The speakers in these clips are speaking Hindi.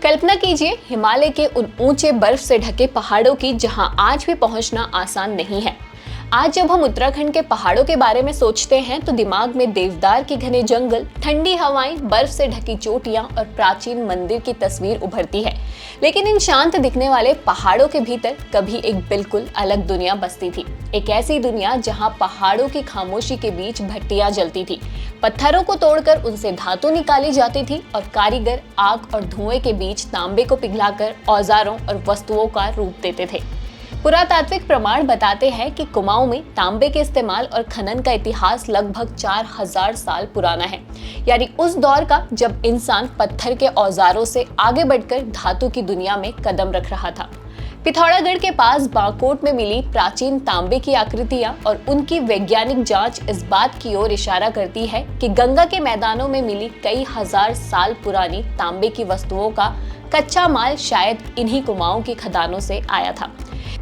कल्पना कीजिए हिमालय के उन ऊंचे बर्फ से ढके पहाड़ों की जहां आज भी पहुंचना आसान नहीं है। आज जब हम उत्तराखंड के पहाड़ों के बारे में सोचते हैं तो दिमाग में देवदार के घने जंगल, ठंडी हवाएं, बर्फ से ढकी चोटियां और प्राचीन मंदिर की तस्वीर उभरती है। लेकिन इन शांत दिखने वाले पहाड़ों के भीतर कभी एक बिल्कुल अलग दुनिया बसती थी। एक ऐसी दुनिया जहां पहाड़ों की खामोशी के बीच भट्टियां जलती थी, पत्थरों को तोड़कर उनसे धातु निकाली जाती थी और कारीगर आग और धुएं के बीच तांबे को पिघलाकर औजारों और वस्तुओं का रूप देते थे। पुरातात्विक प्रमाण बताते हैं कि कुमाऊं में तांबे के इस्तेमाल और खनन का इतिहास लगभग 4000 साल पुराना है, यानी उस दौर का जब इंसान पत्थर के औजारों से आगे बढ़कर धातु की दुनिया में कदम रख रहा था। पिथौरागढ़ के पास बांकोट में मिली प्राचीन तांबे की आकृतियां और उनकी वैज्ञानिक जांच इस बात की ओर इशारा करती है कि गंगा के मैदानों में मिली कई हजार साल पुरानी तांबे की वस्तुओं का कच्चा माल शायद इन्हीं कुमाऊं की खदानों से आया था।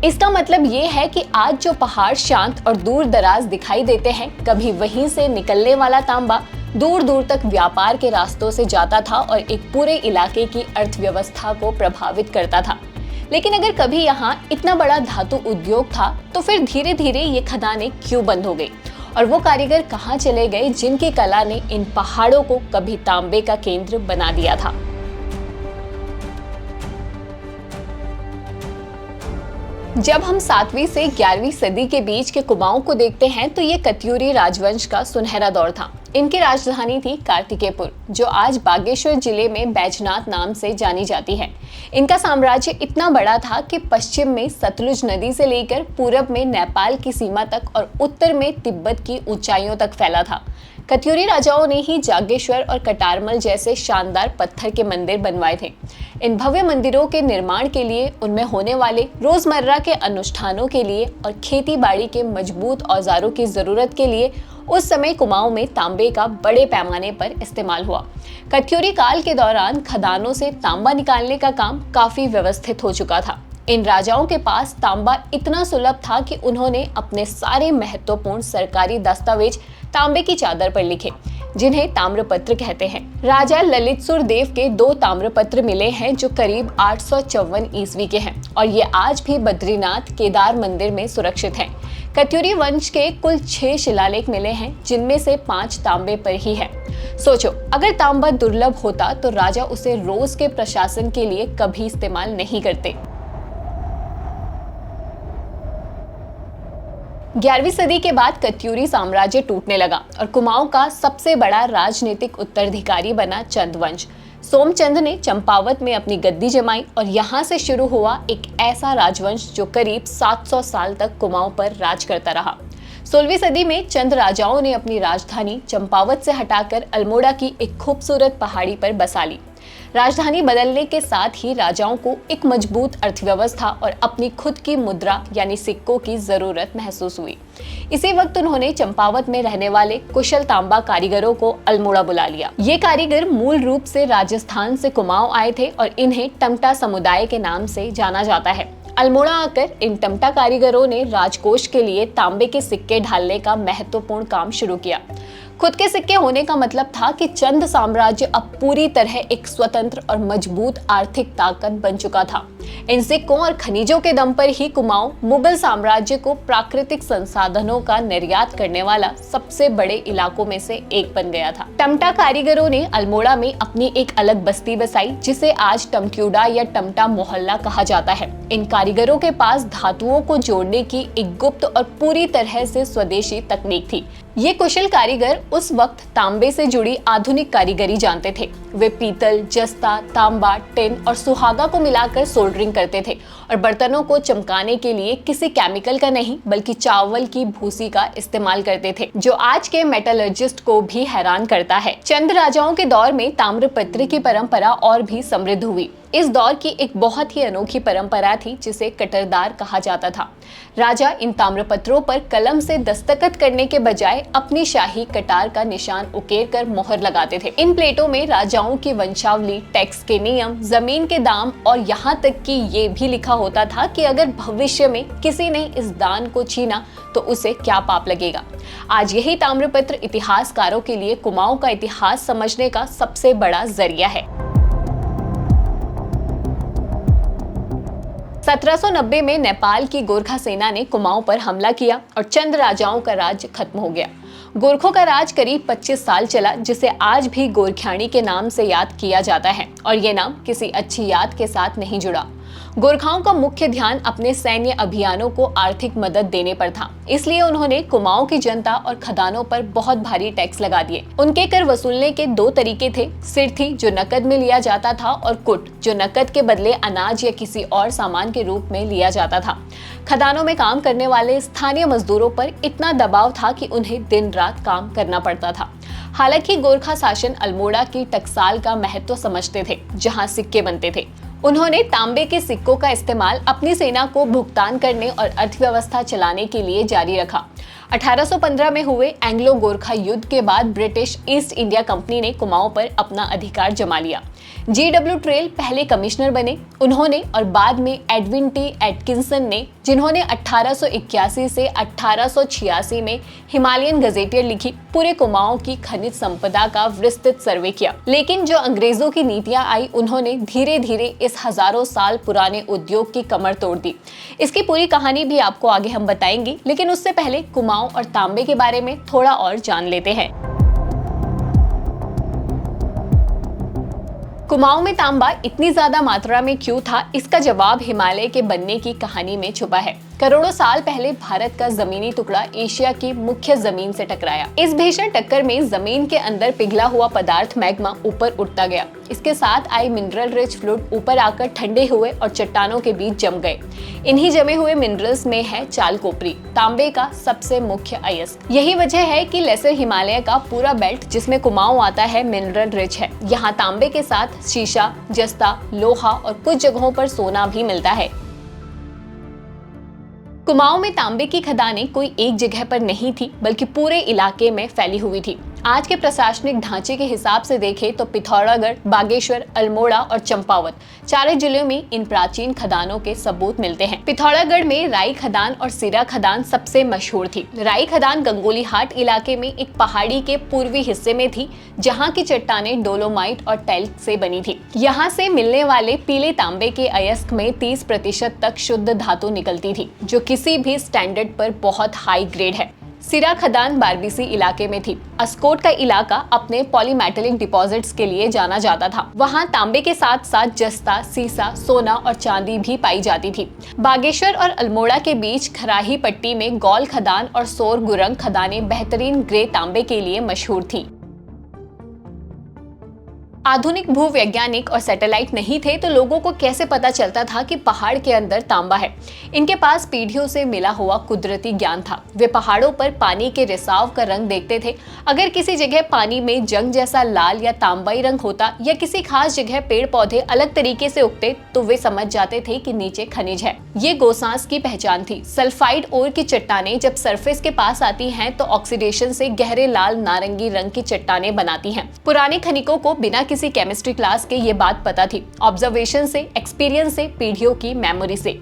इसका मतलब ये है कि आज जो पहाड़ शांत और दूर दराज दिखाई देते हैं, कभी वहीं से निकलने वाला तांबा दूर दूर तक व्यापार के रास्तों से जाता था और एक पूरे इलाके की अर्थव्यवस्था को प्रभावित करता था। लेकिन अगर कभी यहाँ इतना बड़ा धातु उद्योग था तो फिर धीरे धीरे ये खदानें क्यों बंद हो गई और वो कारीगर कहाँ चले गए जिनकी कला ने इन पहाड़ों को कभी तांबे का केंद्र बना दिया था। जब हम 7वीं से 11वीं सदी के बीच के कुमाऊं को देखते हैं तो ये कत्यूरी राजवंश का सुनहरा दौर था। इनकी राजधानी थी कार्तिकेयपुर, जो आज बागेश्वर जिले में बैजनाथ नाम से जानी जाती है। इनका साम्राज्य इतना बड़ा था कि पश्चिम में सतलुज नदी से लेकर पूरब में नेपाल की सीमा तक और उत्तर में तिब्बत की ऊंचाइयों तक फैला था। कत्यूरी राजाओं ने ही जागेश्वर और कटारमल जैसे शानदार पत्थर के मंदिर बनवाए थे। इन भव्य मंदिरों के निर्माण के लिए, उनमें होने वाले रोजमर्रा के अनुष्ठानों के लिए और खेती बाड़ी के मजबूत औजारों की जरूरत के लिए उस समय कुमाऊं में तांबे का बड़े पैमाने पर इस्तेमाल हुआ। कत्यूरी काल के दौरान खदानों से तांबा निकालने का काम काफी व्यवस्थित हो चुका था। इन राजाओं के पास तांबा इतना सुलभ था कि उन्होंने अपने सारे महत्वपूर्ण सरकारी दस्तावेज तांबे की चादर पर लिखे, जिन्हें ताम्रपत्र कहते हैं। राजा ललितसुर देव के 2 ताम्रपत्र मिले हैं जो करीब 854 ईस्वी के हैं और ये आज भी बद्रीनाथ केदार मंदिर में सुरक्षित हैं। कत्यूरी वंश के कुल 6 शिलालेख मिले हैं, जिनमें से 5 तांबे पर ही है। सोचो, अगर तांबा दुर्लभ होता तो राजा उसे रोज के प्रशासन के लिए कभी इस्तेमाल नहीं करते। 11वीं सदी के बाद कत्यूरी साम्राज्य टूटने लगा और कुमाऊं का सबसे बड़ा राजनीतिक उत्तराधिकारी बना चंद वंश। सोमचंद ने चंपावत में अपनी गद्दी जमाई और यहाँ से शुरू हुआ एक ऐसा राजवंश जो करीब 700 साल तक कुमाऊं पर राज करता रहा। 16वीं सदी में चंद राजाओं ने अपनी राजधानी चंपावत से हटाकर अल्मोड़ा की एक खूबसूरत पहाड़ी पर बसा ली। राजधानी बदलने के साथ ही राजाओं को एक मजबूत अर्थव्यवस्था और अपनी खुद की मुद्रा यानी सिक्कों की जरूरत महसूस हुई। इसी वक्त उन्होंने चंपावत में रहने वाले कुशल तांबा कारीगरों को अल्मोड़ा बुला लिया। ये कारीगर मूल रूप से राजस्थान से कुमाऊं आए थे और इन्हें टमटा समुदाय के नाम से जाना जाता है। अल्मोड़ा आकर इन टमटा कारीगरों ने राजकोष के लिए तांबे के सिक्के ढालने का महत्वपूर्ण काम शुरू किया। खुद के सिक्के होने का मतलब था कि चंद साम्राज्य अब पूरी तरह एक स्वतंत्र और मजबूत आर्थिक ताकत बन चुका था। इन सिक्कों और खनिजों के दम पर ही कुमाऊं मुगल साम्राज्य को प्राकृतिक संसाधनों का निर्यात करने वाला सबसे बड़े इलाकों में से एक बन गया था। टमटा कारीगरों ने अल्मोड़ा में अपनी एक अलग बस्ती बसाई, जिसे आज टमट्यूडा या टमटा मोहल्ला कहा जाता है। इन कारीगरों के पास धातुओं को जोड़ने की एक गुप्त और पूरी तरह से स्वदेशी तकनीक थी। ये कुशल कारीगर उस वक्त तांबे से जुड़ी आधुनिक कारीगरी जानते थे। वे पीतल, जस्ता, तांबा, टिन और सुहागा को मिलाकर सोल्डरिंग करते थे और बर्तनों को चमकाने के लिए किसी केमिकल का नहीं बल्कि चावल की भूसी का इस्तेमाल करते थे, जो आज के मेटलर्जिस्ट को भी हैरान करता है। चंद राजाओं के दौर में ताम्रपत्र की परंपरा और भी समृद्ध हुई। इस दौर की एक बहुत ही अनोखी परंपरा थी जिसे कटरदार कहा जाता था। राजा इन ताम्रपत्रों पर कलम से दस्तखत करने के बजाय अपनी शाही कटार का निशान उकेर कर मोहर लगाते थे। इन प्लेटों में राजाओं की वंशावली, टैक्स के नियम, जमीन के दाम और यहाँ तक कि ये भी लिखा होता था कि अगर भविष्य में किसी ने इस दान को छीना तो उसे क्या पाप लगेगा। आज यही ताम्रपत्र इतिहासकारों के लिए कुमाऊं का इतिहास समझने का सबसे बड़ा जरिया है। 1790 में नेपाल की गोरखा सेना ने कुमाऊं पर हमला किया और चंद राजाओं का राज्य खत्म हो गया। गोरखों का राज करीब 25 साल चला, जिसे आज भी गोरखियानी के नाम से याद किया जाता है और ये नाम किसी अच्छी याद के साथ नहीं जुड़ा। गोरखाओं का मुख्य ध्यान अपने सैन्य अभियानों को आर्थिक मदद देने पर था, इसलिए उन्होंने कुमाऊं की जनता और खदानों पर बहुत भारी टैक्स लगा दिए। उनके कर वसूलने के दो तरीके थे, सिरथी जो नकद में लिया जाता था और कुट जो नकद के बदले अनाज या किसी और सामान के रूप में लिया जाता था। खदानों में काम करने वाले स्थानीय मजदूरों पर इतना दबाव था कि उन्हें दिन रात काम करना पड़ता था। हालांकि गोरखा शासन अल्मोड़ा की टकसाल का महत्व समझते थे, जहां सिक्के बनते थे। उन्होंने तांबे के सिक्कों का इस्तेमाल अपनी सेना को भुगतान करने और अर्थव्यवस्था चलाने के लिए जारी रखा। 1815 में हुए एंग्लो गोरखा युद्ध के बाद ब्रिटिश ईस्ट इंडिया कंपनी ने कुमाऊं पर अपना अधिकार जमा लिया। G.W. ट्रेल पहले कमिश्नर बने। उन्होंने और बाद में एडविन टी एटकिंसन ने, जिन्होंने 1881 से 1886 में हिमालयन गजेटियर लिखी, पूरे कुमाऊं की खनिज संपदा का विस्तृत सर्वे किया। लेकिन जो अंग्रेजों की नीतियां आई, उन्होंने धीरे धीरे इस हजारों साल पुराने उद्योग की कमर तोड़ दी। इसकी पूरी कहानी भी आपको आगे हम बताएंगे, लेकिन उससे पहले कुमाऊं और तांबे के बारे में थोड़ा और जान लेते हैं। कुमाऊं में तांबा इतनी ज्यादा मात्रा में क्यों था, इसका जवाब हिमालय के बनने की कहानी में छुपा है। करोड़ों साल पहले भारत का जमीनी टुकड़ा एशिया की मुख्य जमीन से टकराया। इस भीषण टक्कर में जमीन के अंदर पिघला हुआ पदार्थ मैग्मा ऊपर उठता गया। इसके साथ आए मिनरल रिच फ्लूइड ऊपर आकर ठंडे हुए और चट्टानों के बीच जम गए। इन्हीं जमे हुए मिनरल्स में है चालकोपरी, तांबे का सबसे मुख्य अयस्क। यही वजह है कि लेसर हिमालय का पूरा बेल्ट, जिसमें कुमाऊं आता है, मिनरल रिच है। यहाँ तांबे के साथ शीशा, जस्ता, लोहा और कुछ जगहों पर सोना भी मिलता है। कुमाऊं में तांबे की खदानें कोई एक जगह पर नहीं थी, बल्कि पूरे इलाके में फैली हुई थी। आज के प्रशासनिक ढांचे के हिसाब से देखें तो पिथौरागढ़, बागेश्वर, अल्मोड़ा और चंपावत, चारों जिलों में इन प्राचीन खदानों के सबूत मिलते हैं। पिथौरागढ़ में राई खदान और सिरा खदान सबसे मशहूर थी। राई खदान गंगोली हाट इलाके में एक पहाड़ी के पूर्वी हिस्से में थी, जहाँ की चट्टानें डोलोमाइट और टैल्क से बनी थी। यहाँ से मिलने वाले पीले तांबे के अयस्क में 30% तक शुद्ध धातु निकलती थी, जो किसी भी स्टैंडर्ड पर बहुत हाई ग्रेड है। सिरा खदान बारबीसी इलाके में थी। अस्कोट का इलाका अपने पॉलीमेटेलिक डिपॉजिट्स के लिए जाना जाता था। वहां तांबे के साथ साथ जस्ता, सीसा, सोना और चांदी भी पाई जाती थी। बागेश्वर और अल्मोड़ा के बीच खराही पट्टी में गौल खदान और सोर गुरंग खदानें बेहतरीन ग्रे तांबे के लिए मशहूर थी। आधुनिक भूवैज्ञानिक और सैटेलाइट नहीं थे तो लोगों को कैसे पता चलता था कि पहाड़ के अंदर तांबा है। इनके पास पीढ़ियों से मिला हुआ कुदरती ज्ञान था। वे पहाड़ों पर पानी के रिसाव का रंग देखते थे। अगर किसी जगह पानी में जंग जैसा लाल या तांबाई रंग होता या किसी खास जगह पेड़ पौधे अलग तरीके से उगते तो वे समझ जाते थे कि नीचे खनिज है। ये गोसांस की पहचान थी। सल्फाइड ओर की चट्टानें जब सरफेस के पास आती हैं तो ऑक्सीडेशन से गहरे लाल नारंगी रंग की चट्टानें बनाती हैं। पुराने खनिकों को बिना किसी केमिस्ट्री क्लास के ये बात पता थी, ऑब्जर्वेशन से, एक्सपीरियंस से, पीढ़ियों की मेमोरी से।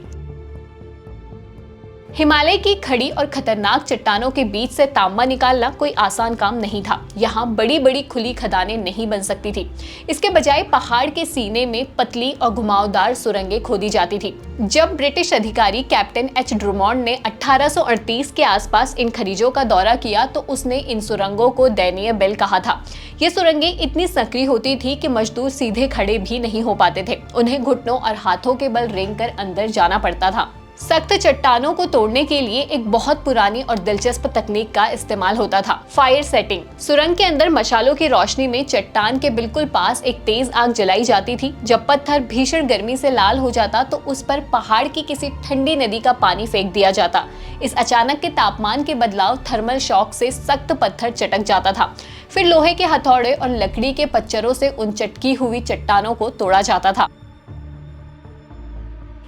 हिमालय की खड़ी और खतरनाक चट्टानों के बीच से तांबा निकालना कोई आसान काम नहीं था। यहाँ बड़ी बड़ी खुली खदानें नहीं बन सकती थी। इसके बजाय पहाड़ के सीने में पतली और घुमावदार सुरंगें खोदी जाती थी। जब ब्रिटिश अधिकारी कैप्टन एच ड्रुमॉन्ड ने 1838 के आसपास इन खनिजों का दौरा किया तो उसने इन सुरंगों को दयनीय बिल कहा था। ये सुरंगें इतनी संकरी होती थी कि मजदूर सीधे खड़े भी नहीं हो पाते थे। उन्हें घुटनों और हाथों के बल रेंग कर अंदर जाना पड़ता था। सख्त चट्टानों को तोड़ने के लिए एक बहुत पुरानी और दिलचस्प तकनीक का इस्तेमाल होता था, फायर सेटिंग। सुरंग के अंदर मशालों की रोशनी में चट्टान के बिल्कुल पास एक तेज आग जलाई जाती थी। जब पत्थर भीषण गर्मी से लाल हो जाता तो उस पर पहाड़ की किसी ठंडी नदी का पानी फेंक दिया जाता। इस अचानक के तापमान के बदलाव थर्मल शॉक से सख्त पत्थर चटक जाता था। फिर लोहे के हथौड़े और लकड़ी के पच्चरों से उन चटकी हुई चट्टानों को तोड़ा जाता था।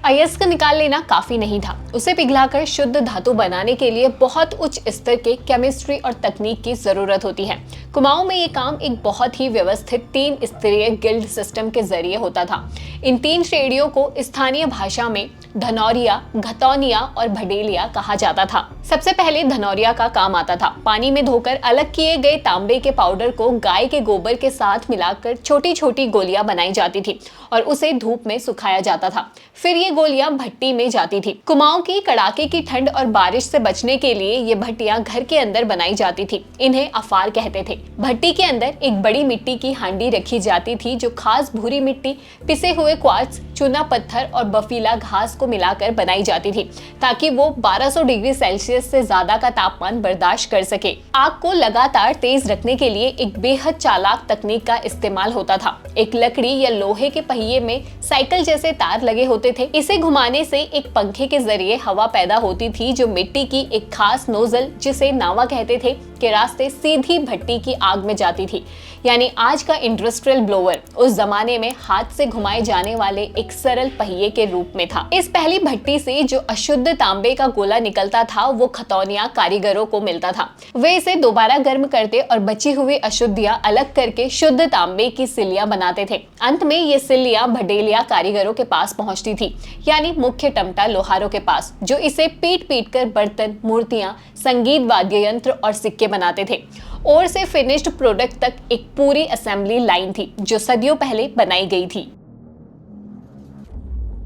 अयस्क निकाल लेना काफी नहीं था, उसे पिघलाकर शुद्ध धातु बनाने के लिए बहुत उच्च स्तर के केमिस्ट्री और तकनीक की जरूरत होती है। कुमाऊं में ये काम एक बहुत ही व्यवस्थित 3 स्तरीय गिल्ड सिस्टम के जरिए होता था। इन 3 श्रेणियों को स्थानीय भाषा में धनौरिया, घतौनिया और भडेलिया कहा जाता था। सबसे पहले धनौरिया का काम आता था। पानी में धोकर अलग किए गए तांबे के पाउडर को गाय के गोबर के साथ मिलाकर छोटी छोटी गोलियां बनाई जाती थी और उसे धूप में सुखाया जाता था। फिर ये गोलियां भट्टी में जाती थी। कुमाऊं की कड़ाके की ठंड और बारिश से बचने के लिए ये भट्टियां घर के अंदर बनाई जाती थी। इन्हें अफार कहते थे। भट्टी के अंदर एक बड़ी मिट्टी की हांडी रखी जाती थी जो खास भूरी मिट्टी, पिसे हुए क्वार्ट्ज, चूना पत्थर और बफीला घास को मिलाकर बनाई जाती थी ताकि वो 1200 डिग्री सेल्सियस से ज्यादा का तापमान बर्दाश्त कर सके। आग को लगातार तेज रखने के लिए एक बेहद चालाक तकनीक का इस्तेमाल होता था। एक लकड़ी या लोहे के पहिए में साइकिल जैसे तार लगे होते थे। इसे घुमाने से एक पंखे के जरिए हवा पैदा होती थी जो मिट्टी की एक खास नोजल, जिसे नावा कहते थे, के रास्ते सीधी भट्टी की आग में जाती थी। यानी आज का इंडस्ट्रियल ब्लोअर उस जमाने में हाथ से घुमाए जाने वाले एक सरल पहिए के रूप में था। इस पहली भट्टी से जो अशुद्ध तांबे का गोला निकलता था वो खतौनिया कारीगरों को मिलता था। वे इसे दोबारा गर्म करते और बची हुई अशुद्धियां अलग करके शुद्ध तांबे की सिल्लियां बनाते थे। अंत में ये सिल्लियां भडेलिया कारीगरों के पास पहुंचती थी, यानी मुख्य टमटा लोहारों के पास, जो इसे पीट पीट कर बर्तन, मूर्तियां, संगीत वाद्य यंत्र और सिक्के बनाते थे। और से फिनिश्ड प्रोडक्ट तक एक पूरी असेंबली लाइन थी जो सदियों पहले बनाई गई थी।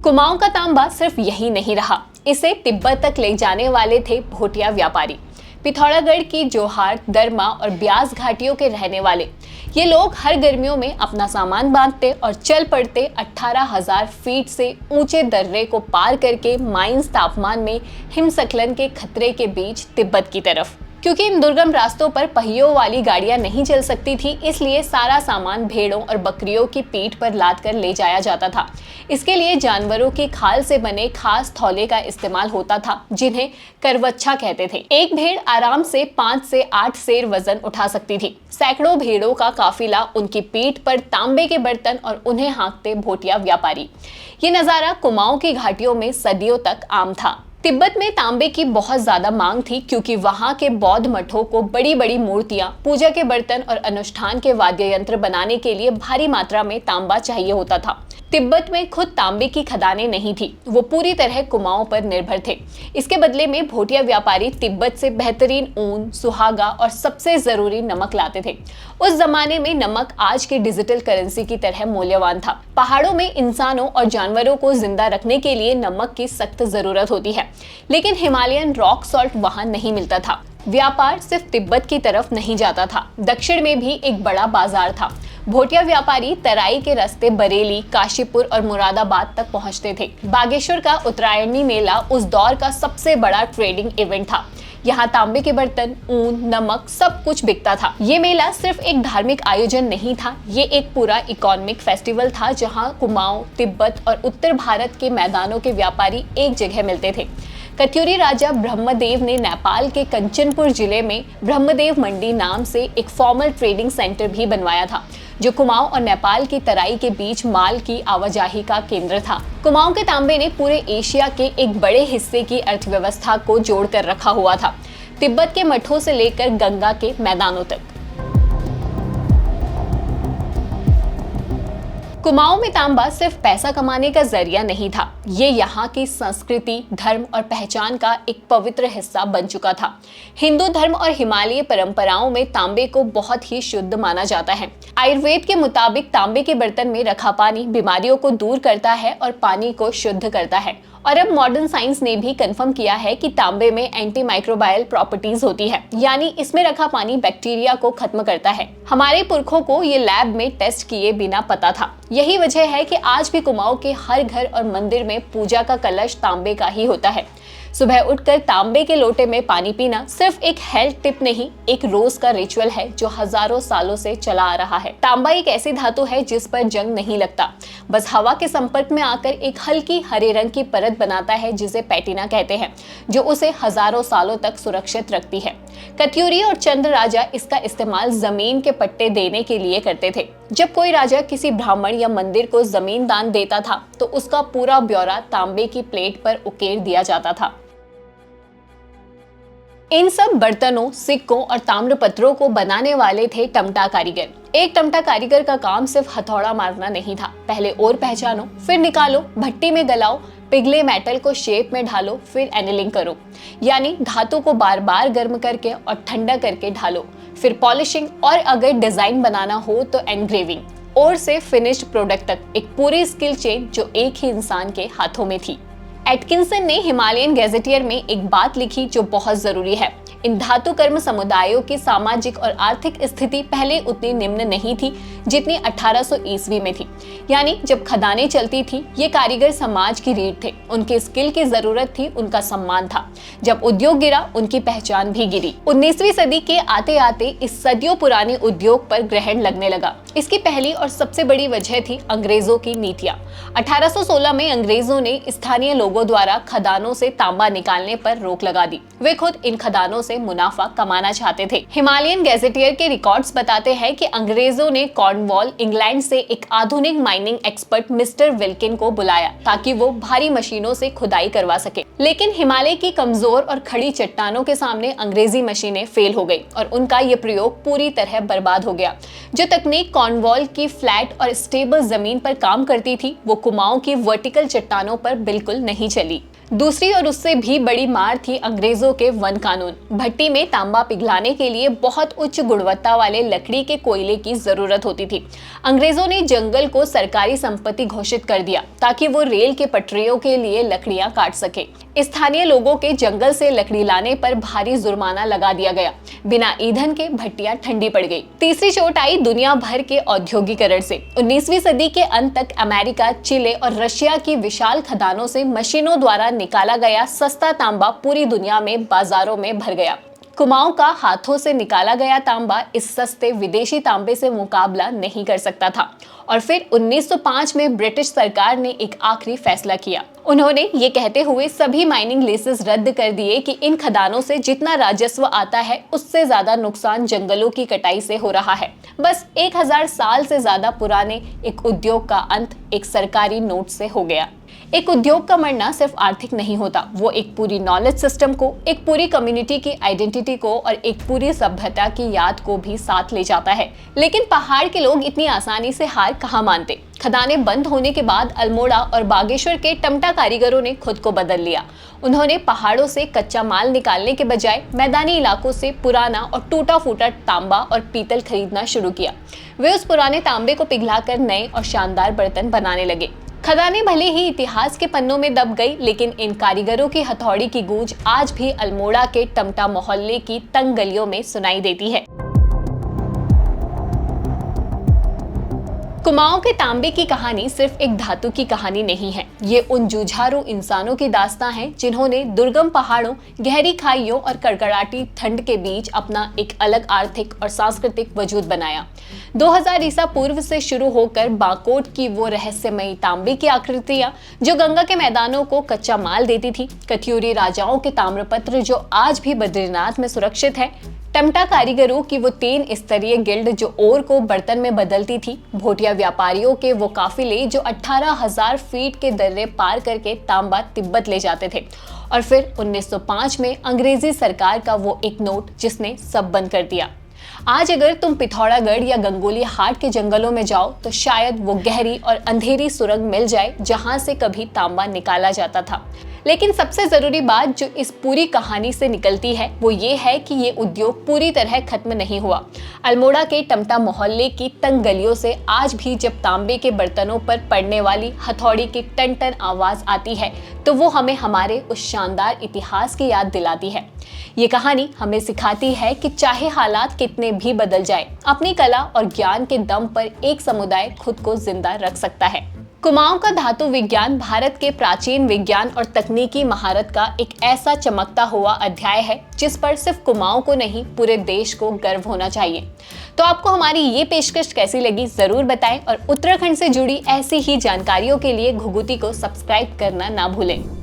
कुमाऊं का तांबा सिर्फ यही नहीं रहा, इसे तिब्बत तक ले जाने वाले थे भोटिया व्यापारी। पिथौरागढ़ की जोहार, दरमा और ब्यास घाटियों के रहने वाले ये लोग हर गर्मियों में अपना सामान बांधते और चल पड़ते 18,000 फीट से ऊंचे दर्रे को पार करके माइनस तापमान में हिमस्खलन के खतरे के बीच तिब्बत की तरफ। क्योंकि इन दुर्गम रास्तों पर पहियों वाली गाड़ियां नहीं चल सकती थी, इसलिए सारा सामान भेड़ों और बकरियों की पीठ पर लाद कर ले जाया जाता था। इसके लिए जानवरों की खाल से बने खास थौले का इस्तेमाल होता था, जिन्हें करवच्छा कहते थे। एक भेड़ आराम से 5 से 8 सेर वजन उठा सकती थी। सैकड़ों भेड़ों का काफिला, उनकी पीठ पर तांबे के बर्तन और उन्हें हाँकते भोटिया व्यापारी। ये नजारा कुमाऊं की घाटियों में सदियों तक आम था। तिब्बत में तांबे की बहुत ज्यादा मांग थी क्योंकि वहां के बौद्ध मठों को बड़ी बड़ी मूर्तियां, पूजा के बर्तन और अनुष्ठान के वाद्य यंत्र बनाने के लिए भारी मात्रा में तांबा चाहिए होता था। तिब्बत में खुद तांबे की खदानें नहीं थी, वो पूरी तरह कुमाऊं पर निर्भर थे। इसके बदले में भोटिया व्यापारी तिब्बत से बेहतरीन ऊन, सुहागा और सबसे जरूरी नमक लाते थे। उस जमाने में नमक आज की डिजिटल करेंसी की तरह मूल्यवान था। पहाड़ों में इंसानों और जानवरों को जिंदा रखने के लिए नमक की सख्त जरूरत होती है, लेकिन हिमालयन रॉक सॉल्ट वहां नहीं मिलता था। व्यापार सिर्फ तिब्बत की तरफ नहीं जाता था, दक्षिण में भी एक बड़ा बाजार था। भोटिया व्यापारी तराई के रास्ते बरेली, काशीपुर और मुरादाबाद तक पहुंचते थे। बागेश्वर का उत्तरायणी मेला उस दौर का सबसे बड़ा ट्रेडिंग इवेंट था। यहाँ तांबे के बर्तन, ऊन, नमक सब कुछ बिकता था। ये मेला सिर्फ एक धार्मिक आयोजन नहीं था, ये एक पूरा इकोनॉमिक फेस्टिवल था जहाँ कुमाऊं, तिब्बत और उत्तर भारत के मैदानों के व्यापारी एक जगह मिलते थे। कत्यूरी राजा ब्रह्मदेव ने नेपाल के कंचनपुर जिले में ब्रह्मदेव मंडी नाम से एक फॉर्मल ट्रेडिंग सेंटर भी बनवाया था, जो कुमाऊं और नेपाल की तराई के बीच माल की आवाजाही का केंद्र था। कुमाऊं के तांबे ने पूरे एशिया के एक बड़े हिस्से की अर्थव्यवस्था को जोड़कर रखा हुआ था, तिब्बत के मठों से लेकर गंगा के मैदानों तक। कुमाऊं में तांबा सिर्फ पैसा कमाने का जरिया नहीं था, ये यहाँ की संस्कृति, धर्म और पहचान का एक पवित्र हिस्सा बन चुका था। हिंदू धर्म और हिमालयी परंपराओं में तांबे को बहुत ही शुद्ध माना जाता है। आयुर्वेद के मुताबिक तांबे के बर्तन में रखा पानी बीमारियों को दूर करता है और पानी को शुद्ध करता है। और अब मॉडर्न साइंस ने भी कंफर्म किया है कि तांबे में एंटी माइक्रोबायल प्रॉपर्टीज होती है, यानी इसमें रखा पानी बैक्टीरिया को खत्म करता है। हमारे पुरखों को ये लैब में टेस्ट किए बिना पता था। यही वजह है कि आज भी कुमाऊं के हर घर और मंदिर में पूजा का कलश तांबे का ही होता है। सुबह उठकर तांबे के लोटे में पानी पीना सिर्फ एक हेल्थ टिप नहीं, एक रोज का रिचुअल है जो हजारों सालों से चला आ रहा है। तांबा एक ऐसी धातु है जिस पर जंग नहीं लगता, बस हवा के संपर्क में आकर एक हल्की हरे रंग की परत बनाता है जिसे पैटिना कहते हैं, जो उसे हजारों सालों तक सुरक्षित रखती है। कत्यूरी और चंद्र राजा इसका इस्तेमाल जमीन के पट्टे देने के लिए करते थे। जब कोई राजा किसी ब्राह्मण या मंदिर को जमीन दान देता था तो उसका पूरा ब्यौरा तांबे की प्लेट पर उकेर दिया जाता था। इन सब बर्तनों, सिक्कों और ताम्रपत्रों को बनाने वाले थे टमटा कारीगर। एक टमटा कारीगर का काम सिर्फ हथौड़ा मारना नहीं था। पहले ओर पहचानो, फिर निकालो, भट्टी में गलाओ, पिघले मेटल को शेप में ढालो, फिर एनिलिंग करो, यानी धातु को बार बार गर्म करके और ठंडा करके ढालो, फिर पॉलिशिंग, और अगर डिजाइन बनाना हो तो एनग्रेविंग, और से फिनिश्ड प्रोडक्ट तक एक पूरी स्किल चेन जो एक ही इंसान के हाथों में थी। एटकिंसन ने हिमालयन गैजेटियर में एक बात लिखी जो बहुत जरूरी है। इन धातु कर्म समुदायों की सामाजिक और आर्थिक स्थिति पहले उतनी निम्न नहीं थी जितनी 1800 ईस्वी में थी। यानी जब खदानें चलती थी, ये कारीगर समाज की रीढ़ थे। उनके स्किल की जरूरत थी, उनका सम्मान था। जब उद्योग गिरा, उनकी पहचान भी गिरी। 19वीं सदी के आते आते इस सदियों पुराने उद्योग पर ग्रहण लगने लगा। इसकी पहली और सबसे बड़ी वजह थी अंग्रेजों की नीतियां। 1816 में अंग्रेजों ने स्थानीय लोगों द्वारा खदानों से तांबा निकालने पर रोक लगा दी। वे खुद इन खदानों से मुनाफा कमाना चाहते थे। हिमालयन गैजेटियर के रिकॉर्ड्स बताते हैं कि अंग्रेजों ने कॉर्नवॉल, इंग्लैंड से एक आधुनिक माइनिंग एक्सपर्ट मिस्टर विल्किन को बुलाया ताकि वो भारी मशीनों से खुदाई करवा सके। लेकिन हिमालय की कमजोर और खड़ी चट्टानों के सामने अंग्रेजी मशीनें फेल हो गई और उनका ये प्रयोग पूरी तरह बर्बाद हो गया। जो तकनीक कॉर्नवॉल की फ्लैट और स्टेबल जमीन पर काम करती थी, वो कुमाऊं की वर्टिकल चट्टानों पर बिल्कुल नहीं चली। दूसरी और उससे भी बड़ी मार थी अंग्रेजों के वन कानून। भट्टी में तांबा पिघलाने के लिए बहुत उच्च गुणवत्ता वाले लकड़ी के कोयले की जरूरत होती थी। अंग्रेजों ने जंगल को सरकारी संपत्ति घोषित कर दिया ताकि वो रेल के पटरियों के लिए लकड़ियां काट सके। स्थानीय लोगों के जंगल से लकड़ी लाने पर भारी जुर्माना लगा दिया गया। बिना ईंधन के भट्टियां ठंडी पड़ गई। तीसरी चोट आई दुनिया भर के औद्योगिकरण से। 19वीं सदी के अंत तक अमेरिका, चिले और रशिया की विशाल खदानों से मशीनों द्वारा निकाला गया सस्ता तांबा पूरी दुनिया में बाजारों में भर गया। कुमाऊं का हाथों से निकाला गया तांबा इस सस्ते विदेशी तांबे से मुकाबला नहीं कर सकता था। और फिर 1905 में ब्रिटिश सरकार ने एक आखिरी फैसला किया। उन्होंने ये कहते हुए सभी माइनिंग लीसेस रद्द कर दिए कि इन खदानों से जितना राजस्व आता है उससे ज्यादा नुकसान जंगलों की कटाई से हो रहा है। बस 1000 साल से ज्यादा पुराने एक उद्योग का अंत एक सरकारी नोट से हो गया। एक उद्योग का मरना सिर्फ आर्थिक नहीं होता, वो एक पूरी नॉलेज सिस्टम को, एक पूरी कम्युनिटी की आइडेंटिटी को और एक पूरी सभ्यता की याद को भी साथ ले जाता है। लेकिन पहाड़ के लोग इतनी आसानी से हार कहाँ मानते। खदानें बंद होने के बाद अल्मोड़ा और बागेश्वर के टमटा कारीगरों ने खुद को बदल लिया। उन्होंने पहाड़ों से कच्चा माल निकालने के बजाय मैदानी इलाकों से पुराना और टूटा फूटा तांबा और पीतल खरीदना शुरू किया। वे उस पुराने तांबे को पिघलाकर नए और शानदार बर्तन बनाने लगे। खदानें भले ही इतिहास के पन्नों में दब गई, लेकिन इन कारीगरों की हथौड़ी की गूंज आज भी अल्मोड़ा के टमटा मोहल्ले की तंग गलियों में सुनाई देती है। कुमाऊं के तांबे की कहानी सिर्फ एक धातु की कहानी नहीं है। ये उन जुझारू इंसानों की दास्तां है जिन्होंने दुर्गम पहाड़ों, गहरी खाइयों और कड़कड़ाती ठंड के बीच अपना एक अलग आर्थिक और सांस्कृतिक वजूद बनाया। 2000 ईसा पूर्व से शुरू होकर बाकोट की वो रहस्यमयी तांबे की आकृतियां जो गंगा के मैदानों को कच्चा माल देती थी, कत्यूरी राजाओं के ताम्रपत्र जो आज भी बद्रीनाथ में सुरक्षित है, टमटा कारीगरों की वो 3 स्तरीय गिल्ड जो ओर को बर्तन में बदलती थी, भोटिया व्यापारियों के वो काफिले जो 18,000 फीट के दर्रे पार करके तांबा तिब्बत ले जाते थे, और फिर 1905 में अंग्रेजी सरकार का वो एक नोट जिसने सब बंद कर दिया। आज अगर तुम पिथौरागढ़ या गंगोली हाट के जंगलों में जाओ तो शायद वो गहरी और अंधेरी सुरंग मिल जाए जहां से कभी तांबा निकाला जाता था। लेकिन सबसे जरूरी बात जो इस पूरी कहानी से निकलती है वो ये है कि ये उद्योग पूरी तरह खत्म नहीं हुआ। अल्मोड़ा के टमटा मोहल्ले की तंग गलियों से आज भी जब तांबे के बर्तनों पर पड़ने वाली हथौड़ी की टन टन आवाज आती है तो वो हमें हमारे उस शानदार इतिहास की याद दिलाती है। ये कहानी हमें सिखाती है कि चाहे हालात कितने भी बदल जाए, अपनी कला और ज्ञान के दम पर एक समुदाय खुद को जिंदा रख सकता है। कुमाऊं का धातु विज्ञान भारत के प्राचीन विज्ञान और तकनीकी महारत का एक ऐसा चमकता हुआ अध्याय है जिस पर सिर्फ कुमाऊं को नहीं पूरे देश को गर्व होना चाहिए। तो आपको हमारी ये पेशकश कैसी लगी जरूर बताएं और उत्तराखंड से जुड़ी ऐसी ही जानकारियों के लिए घुघुती को सब्सक्राइब करना ना भूलें।